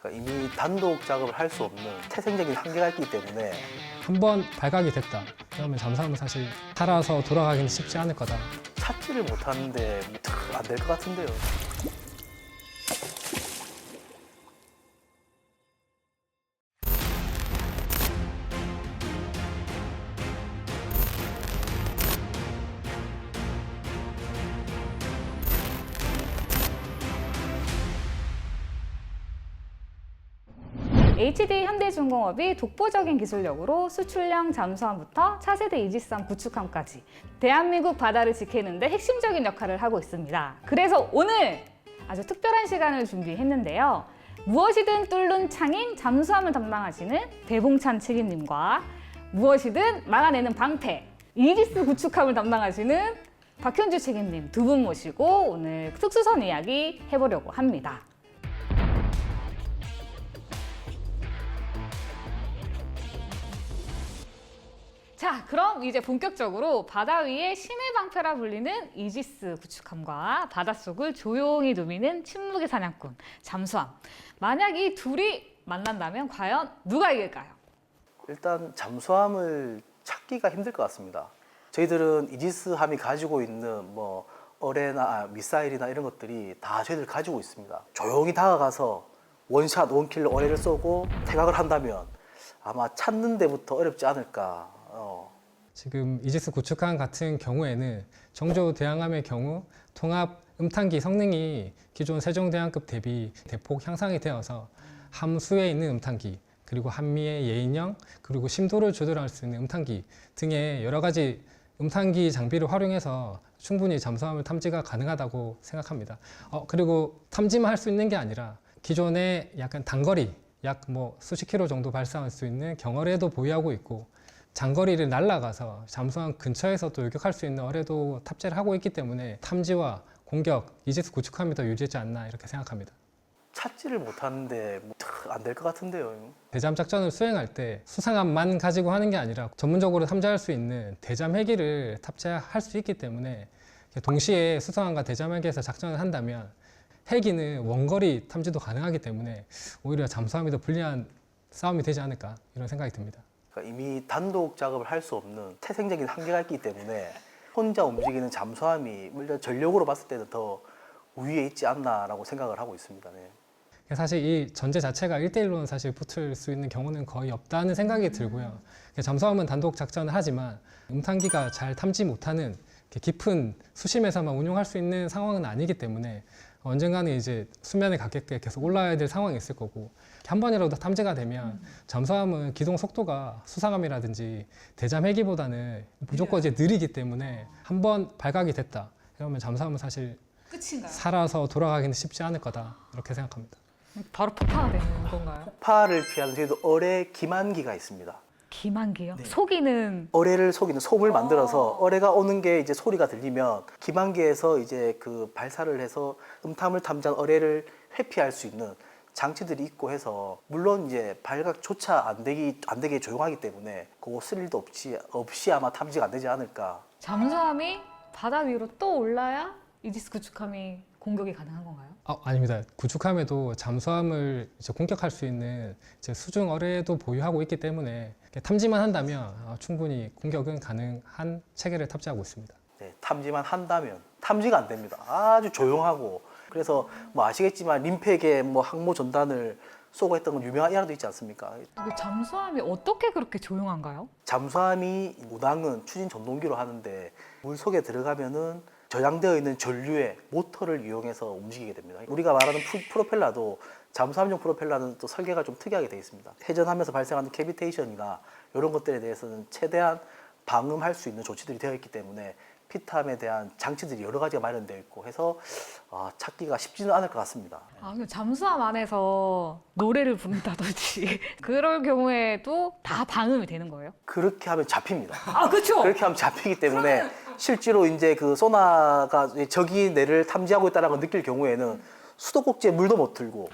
그러니까 이미 단독 작업을 할 수 없는 태생적인 한계가 있기 때문에 한번 발각이 됐다. 그러면 잠수함은 사실 살아서 돌아가기는 쉽지 않을 거다. 찾지를 못하는데 안 될 것 같은데요. HD 현대중공업이 독보적인 기술력으로 수출형 잠수함부터 차세대 이지스함 구축함까지 대한민국 바다를 지키는 데 핵심적인 역할을 하고 있습니다. 그래서 오늘 아주 특별한 시간을 준비했는데요. 무엇이든 뚫는 창인 잠수함을 담당하시는 배봉찬 책임님과 무엇이든 막아내는 방패 이지스 구축함을 담당하시는 박현주 책임님 두 분 모시고 오늘 특수선 이야기 해보려고 합니다. 자, 그럼 이제 본격적으로 바다 위의 신의 방패라 불리는 이지스 구축함과 바닷속을 조용히 누비는 침묵의 사냥꾼 잠수함. 만약 이 둘이 만난다면 과연 누가 이길까요? 일단 잠수함을 찾기가 힘들 것 같습니다. 저희들은 이지스함이 가지고 있는 뭐 어뢰나 미사일이나 이런 것들이 다 저희들 가지고 있습니다. 조용히 다가가서 원샷, 원킬로 어뢰를 쏘고 태각을 한다면 아마 찾는 데부터 어렵지 않을까. 지금 이지스 구축함 같은 경우에는 정조 대항함의 경우 통합 음탄기 성능이 기존 세종대왕급 대비 대폭 향상이 되어서 함수에 있는 음탄기 그리고 한미의 예인형 그리고 심도를 조절할 수 있는 음탄기 등의 여러 가지 음탄기 장비를 활용해서 충분히 잠수함을 탐지가 가능하다고 생각합니다. 그리고 탐지만 할 수 있는 게 아니라 기존의 약간 단거리 약 수십 킬로 정도 발사할 수 있는 경어뢰도 보유하고 있고 장거리를 날아가서 잠수함 근처에서 또 요격할 수 있는 어뢰도 탑재를 하고 있기 때문에 탐지와 공격, 이지스 구축함이 더 유리하지 않나 이렇게 생각합니다. 찾지를 못하는데 안 될 것 같은데요. 대잠 작전을 수행할 때 수상함만 가지고 하는 게 아니라 전문적으로 탐지할 수 있는 대잠 헬기를 탑재할 수 있기 때문에 동시에 수상함과 대잠 헬기에서 작전을 한다면 헬기는 원거리 탐지도 가능하기 때문에 오히려 잠수함이 더 불리한 싸움이 되지 않을까 이런 생각이 듭니다. 그러니까 이미 단독 작업을 할 수 없는 태생적인 한계가 있기 때문에 혼자 움직이는 잠수함이 물론 전력으로 봤을 때는 더 우위에 있지 않나라고 생각을 하고 있습니다. 네. 사실 이 전제 자체가 1대1로는 사실 붙을 수 있는 경우는 거의 없다는 생각이 들고요. 잠수함은 단독 작전을 하지만 음탄기가 잘 탐지 못하는 깊은 수심에서만 운용할 수 있는 상황은 아니기 때문에 언젠가는 이제 수면에 가깝게 계속 올라야 될 상황이 있을 거고 한 번이라도 탐지가 되면 잠수함은 기동 속도가 수상함이라든지 대잠 헬기보다는 무조건 이제 느리기 때문에 한 번 발각이 됐다 그러면 잠수함은 사실 끝인가요? 살아서 돌아가기는 쉽지 않을 거다 이렇게 생각합니다. 바로 폭파가 되는 건가요? 폭파를 피하는 저희도 어뢰 기만기가 있습니다. 기만기요? 속이는 어뢰를 속이는 솜을 만들어서 어뢰가 오는 게 이제 소리가 들리면 기만기에서 이제 그 발사를 해서 음탐을 탐지한 어뢰를 회피할 수 있는 장치들이 있고 해서 물론 이제 발각조차 안 되게 조용하기 때문에 그거 쓸 일도 없이 아마 탐지가 안 되지 않을까. 잠수함이 바다 위로 또 올라야 이지스 구축함이 공격이 가능한 건가요? 아닙니다. 구축함에도 잠수함을 이제 공격할 수 있는 이제 수중 어뢰도 보유하고 있기 때문에 탐지만 한다면 충분히 공격은 가능한 체계를 탑재하고 있습니다. 네, 탐지만 한다면 탐지가 안 됩니다. 아주 조용하고 그래서 아시겠지만 림팩에 항모 전단을 쏘고 했던 건 유명한 일화도 있지 않습니까? 잠수함이 어떻게 그렇게 조용한가요? 잠수함이 무당은 추진 전동기로 하는데 물 속에 들어가면은 저장되어 있는 전류의 모터를 이용해서 움직이게 됩니다. 우리가 말하는 프로펠러도 잠수함용 프로펠러는 또 설계가 좀 특이하게 되어 있습니다. 회전하면서 발생하는 캐비테이션이나 이런 것들에 대해서는 최대한 방음할 수 있는 조치들이 되어 있기 때문에 피탐에 대한 장치들이 여러 가지가 마련되어 있고 해서 찾기가 쉽지는 않을 것 같습니다. 잠수함 안에서 노래를 부른다든지 그럴 경우에도 다 방음이 되는 거예요? 그렇게 하면 잡힙니다. 그렇죠. 그렇게 하면 잡히기 때문에 실제로 이제 그 소나가 적이 내를 탐지하고 있다는 걸 느낄 경우에는 수도꼭지에 물도 못 틀고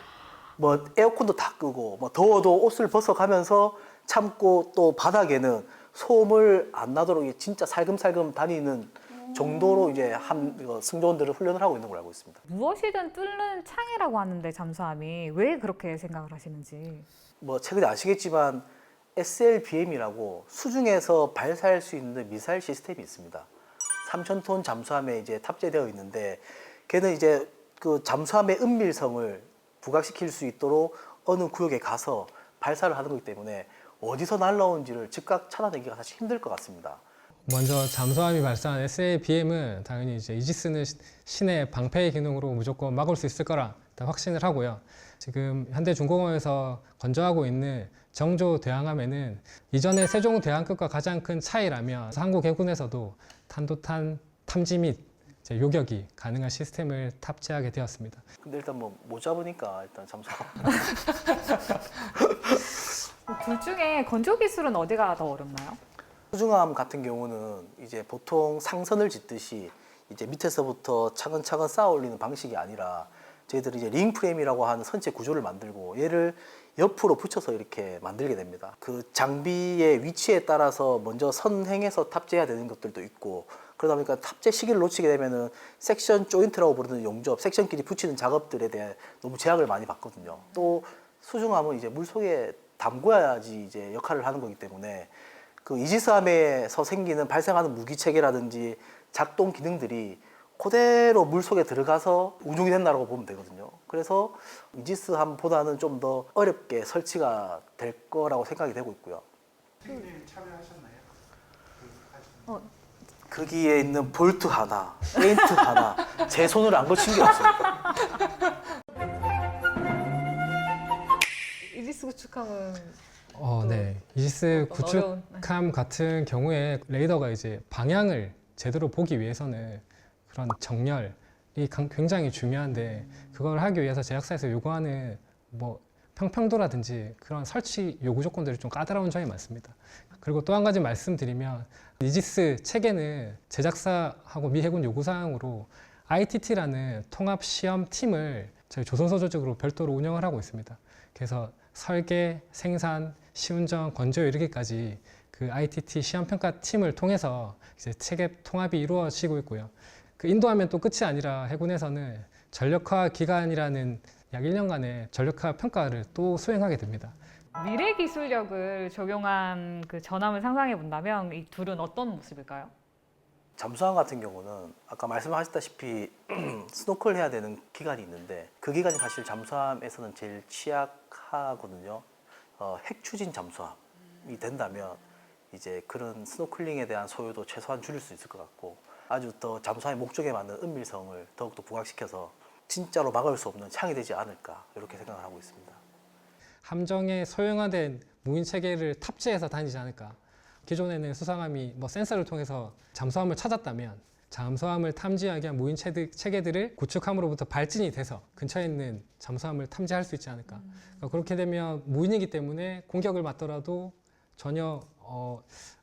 에어컨도 다 끄고 더워도 옷을 벗어가면서 참고 또 바닥에는 소음을 안 나도록 진짜 살금살금 다니는 정도로 이제 승조원들을 훈련을 하고 있는 걸로 알고 있습니다. 무엇이든 뚫는 창이라고 하는데 잠수함이 왜 그렇게 생각을 하시는지. 뭐 최근에 아시겠지만 SLBM이라고 수중에서 발사할 수 있는 미사일 시스템이 있습니다. 3,000톤 잠수함에 이제 탑재되어 있는데 걔는 이제 그 잠수함의 은밀성을 부각시킬 수 있도록 어느 구역에 가서 발사를 하는 거기 때문에 어디서 날라온지를 즉각 찾아내기가 사실 힘들 것 같습니다. 먼저 잠수함이 발사한 SABM은 당연히 이제 이지스는 신의 방패 기능으로 무조건 막을 수 있을 거라 일단 확신을 하고요. 지금 현대중공업에서 건조하고 있는 정조 대항함에는 이전의 세종대왕급과 가장 큰 차이라면 한국 해군에서도 탄도탄 탐지 및 이제 요격이 가능한 시스템을 탑재하게 되었습니다. 근데 일단 뭐 못 잡으니까 일단 잠수함. 둘 중에 건조 기술은 어디가 더 어렵나요? 수중함 같은 경우는 이제 보통 상선을 짓듯이 이제 밑에서부터 차근차근 쌓아 올리는 방식이 아니라 저희들이 이제 링 프레임이라고 하는 선체 구조를 만들고 얘를 옆으로 붙여서 이렇게 만들게 됩니다. 그 장비의 위치에 따라서 먼저 선행해서 탑재해야 되는 것들도 있고 그러다 보니까 탑재 시기를 놓치게 되면은 섹션 조인트라고 부르는 용접, 섹션끼리 붙이는 작업들에 대해 너무 제약을 많이 받거든요. 또 수중함은 이제 물 속에 담궈야지 이제 역할을 하는 거기 때문에 그 이지스함에서 생기는 발생하는 무기 체계라든지 작동 기능들이 그대로 물 속에 들어가서 운용이 된다고 보면 되거든요. 그래서 이지스함보다는 좀 더 어렵게 설치가 될 거라고 생각이 되고 있고요. 참여하셨나요? 거기에 있는 볼트 하나, 페인트 하나, 제 손을 안 거친 게 없습니다. 이지스 구축함은 네. 이지스 어떤 어려운- 구축함 같은 경우에 레이더가 이제 방향을 제대로 보기 위해서는 그런 정렬이 굉장히 중요한데 그걸 하기 위해서 제작사에서 요구하는 뭐 평평도라든지 그런 설치 요구 조건들이 좀 까다로운 점이 많습니다. 그리고 또 한 가지 말씀드리면 이지스 체계는 제작사하고 미 해군 요구사항으로 ITT라는 통합 시험 팀을 저희 조선소 조직으로 별도로 운영을 하고 있습니다. 그래서 설계, 생산, 시운전, 건조에 이르기까지 그 ITT 시험평가 팀을 통해서 이제 체계 통합이 이루어지고 있고요. 그 인도하면 또 끝이 아니라 해군에서는 전력화 기간이라는 약 1년간의 전력화 평가를 또 수행하게 됩니다. 미래 기술력을 적용한 그 전함을 상상해 본다면 이 둘은 어떤 모습일까요? 잠수함 같은 경우는 아까 말씀하셨다시피 스노클 해야 되는 기간이 있는데 그 기간이 사실 잠수함에서는 제일 취약하거든요. 핵 추진 잠수함이 된다면 이제 그런 스노클링에 대한 소요도 최소한 줄일 수 있을 것 같고 아주 더 잠수함의 목적에 맞는 은밀성을 더욱더 부각시켜서 진짜로 막을 수 없는 창이 되지 않을까 이렇게 생각을 하고 있습니다. 함정에 소형화된 무인 체계를 탑재해서 다니지 않을까. 기존에는 수상함이 뭐 센서를 통해서 잠수함을 찾았다면 잠수함을 탐지하기 위한 무인 체계들을 구축함으로부터 발진이 돼서 근처에 있는 잠수함을 탐지할 수 있지 않을까. 그러니까 그렇게 되면 무인이기 때문에 공격을 받더라도 전혀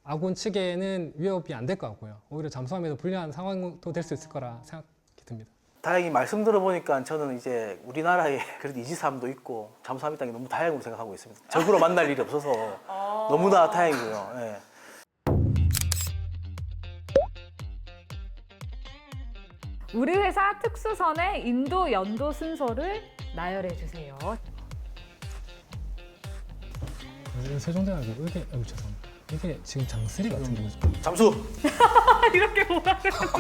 아군 측에는 위협이 안 될 것 같고요. 오히려 잠수함에도 불리한 상황도 될 수 있을 거라 생각이 듭니다. 다행히 말씀 들어보니까 저는 이제 우리나라에 그래도 이지스함도 있고 잠수함 있다는 게 너무 다행으로 생각하고 있습니다. 적으로 만날 일이 없어서 너무나 다행이고요. 예. 우리 회사 특수선의 인도 연도 순서를 나열해 주세요. 세종대왕 이게 죄송합니다. 이게 지금 장쓰리 같은 거죠? 잠수! 이렇게 뭐라 그래놓고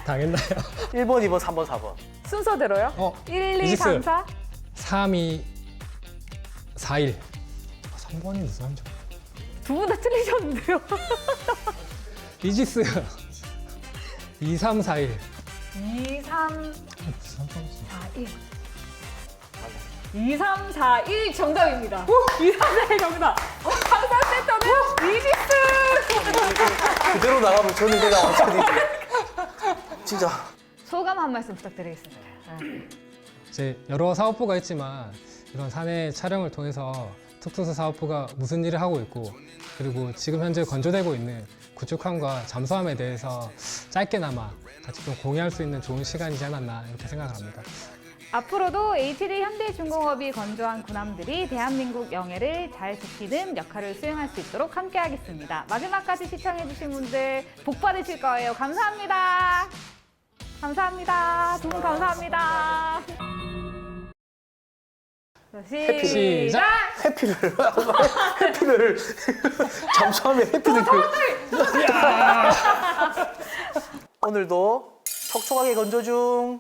당했나요? 1번, 2번, 3번, 4번. 순서대로요? 1, 2, 이지스. 3, 4? 3, 2, 4, 1. 3번이 무슨 함정? 두 분 다 틀리셨는데요? 이지스 2, 3, 4, 1. 2, 3, 무슨 함정이지? 4, 1. 2, 3, 4, 1 정답입니다. 2, 3, 4, 1 정답. 방산센터는 이지스! 그대로 나가면 저는 제가 완전히 진짜 소감 한 말씀 부탁드리겠습니다. 이제 여러 사업부가 있지만 이런 사내 촬영을 통해서 특수수 사업부가 무슨 일을 하고 있고 그리고 지금 현재 건조되고 있는 구축함과 잠수함에 대해서 짧게나마 같이 좀 공유할 수 있는 좋은 시간이지 않았나 이렇게 생각을 합니다. 앞으로도 HT 현대중공업이 건조한 군함들이 대한민국 영해를 잘 지키는 역할을 수행할 수 있도록 함께하겠습니다. 마지막까지 시청해주신 분들 복 받으실 거예요. 감사합니다. 감사합니다. 두 분 감사합니다. 시작! 해피를 잠수함에 해피를 오늘도 촉촉하게 건조 중